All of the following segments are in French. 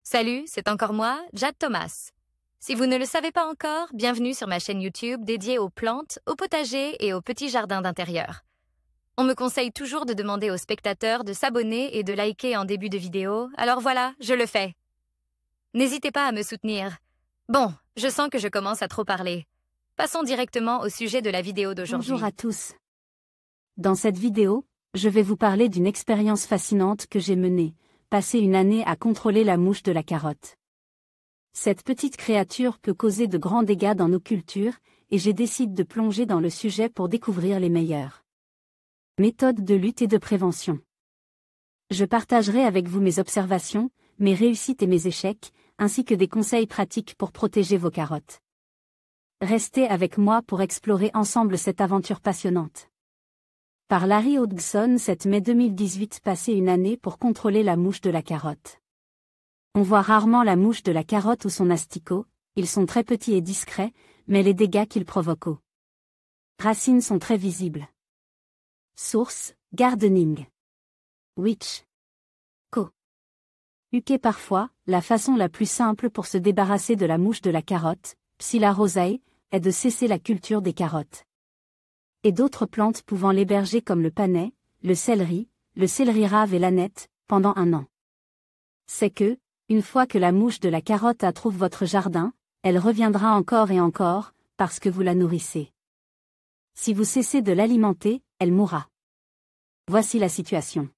Salut, c'est encore moi, Jade Thomas. Si vous ne le savez pas encore, bienvenue sur ma chaîne YouTube dédiée aux plantes, aux potagers et aux petits jardins d'intérieur. On me conseille toujours de demander aux spectateurs de s'abonner et de liker en début de vidéo, alors voilà, je le fais. N'hésitez pas à me soutenir. Bon, je sens que je commence à trop parler. Passons directement au sujet de la vidéo d'aujourd'hui. Bonjour à tous. Dans cette vidéo, je vais vous parler d'une expérience fascinante que j'ai menée, passer une année à contrôler la mouche de la carotte. Cette petite créature peut causer de grands dégâts dans nos cultures, et j'ai décidé de plonger dans le sujet pour découvrir les meilleures méthodes de lutte et de prévention. Je partagerai avec vous mes observations, mes réussites et mes échecs, ainsi que des conseils pratiques pour protéger vos carottes. Restez avec moi pour explorer ensemble cette aventure passionnante. Par Larry Hodgson, 7 mai 2018, passer une année pour contrôler la mouche de la carotte. On voit rarement la mouche de la carotte ou son asticot, ils sont très petits et discrets, mais les dégâts qu'ils provoquent aux racines sont très visibles. Source, Gardening. Witch. Co. UK. Parfois, la façon la plus simple pour se débarrasser de la mouche de la carotte, Psylla rosae, est de cesser la culture des carottes et d'autres plantes pouvant l'héberger comme le panais, le céleri rave et l'aneth, pendant un an. C'est que, une fois que la mouche de la carotte trouve votre jardin, elle reviendra encore et encore, parce que vous la nourrissez. Si vous cessez de l'alimenter, elle mourra. Voici la situation.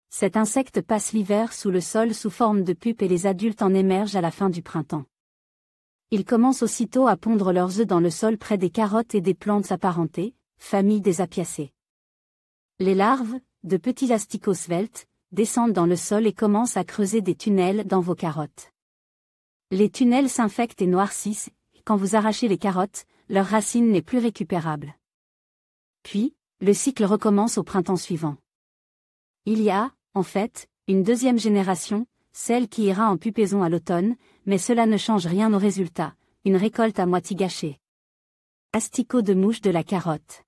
Cet insecte passe l'hiver sous le sol sous forme de pupe et les adultes en émergent à la fin du printemps. Ils commencent aussitôt à pondre leurs œufs dans le sol près des carottes et des plantes apparentées, famille des apiacées. Les larves, de petits asticots sveltes, descendent dans le sol et commencent à creuser des tunnels dans vos carottes. Les tunnels s'infectent et noircissent, et quand vous arrachez les carottes, leur racine n'est plus récupérable. Puis, le cycle recommence au printemps suivant. Il y a, en fait, une deuxième génération, celle qui ira en pupaison à l'automne, mais cela ne change rien au résultat, une récolte à moitié gâchée. Asticot de mouche de la carotte.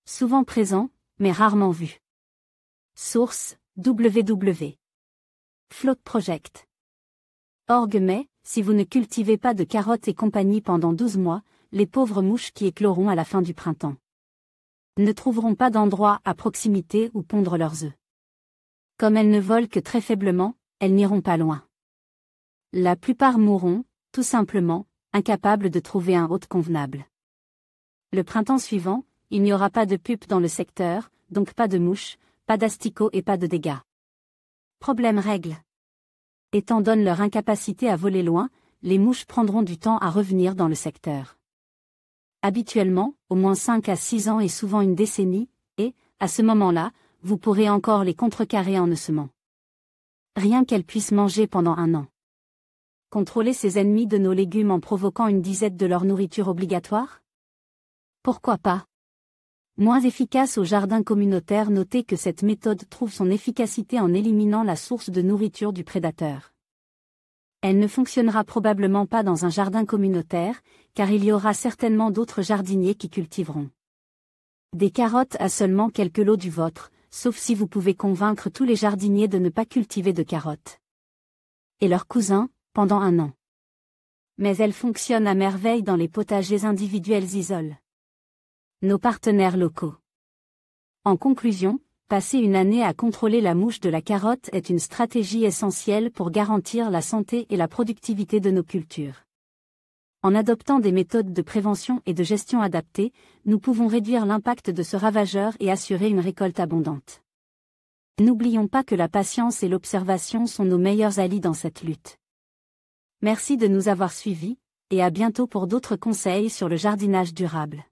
Souvent présent, mais rarement vu. Source, www. Float Project. Org. Mais, si vous ne cultivez pas de carottes et compagnie pendant 12 mois, les pauvres mouches qui écloront à la fin du printemps ne trouveront pas d'endroit à proximité où pondre leurs œufs. Comme elles ne volent que très faiblement, elles n'iront pas loin. La plupart mourront, tout simplement, incapables de trouver un hôte convenable. Le printemps suivant, il n'y aura pas de pupe dans le secteur, donc pas de mouches, pas d'asticots et pas de dégâts. Problème règle. Étant donné leur incapacité à voler loin, les mouches prendront du temps à revenir dans le secteur. Habituellement, au moins 5 à 6 ans et souvent une décennie, et, à ce moment-là, vous pourrez encore les contrecarrer en ne semant rien qu'elles puissent manger pendant un an. Contrôler ces ennemis de nos légumes en provoquant une disette de leur nourriture obligatoire? Pourquoi pas? Moins efficace au jardin communautaire, notez que cette méthode trouve son efficacité en éliminant la source de nourriture du prédateur. Elle ne fonctionnera probablement pas dans un jardin communautaire, car il y aura certainement d'autres jardiniers qui cultiveront des carottes à seulement quelques lots du vôtre, sauf si vous pouvez convaincre tous les jardiniers de ne pas cultiver de carottes et leurs cousins, pendant un an. Mais elle fonctionne à merveille dans les potagers individuels isolés. Nos partenaires locaux. En conclusion, passer une année à contrôler la mouche de la carotte est une stratégie essentielle pour garantir la santé et la productivité de nos cultures. En adoptant des méthodes de prévention et de gestion adaptées, nous pouvons réduire l'impact de ce ravageur et assurer une récolte abondante. N'oublions pas que la patience et l'observation sont nos meilleurs alliés dans cette lutte. Merci de nous avoir suivis, et à bientôt pour d'autres conseils sur le jardinage durable.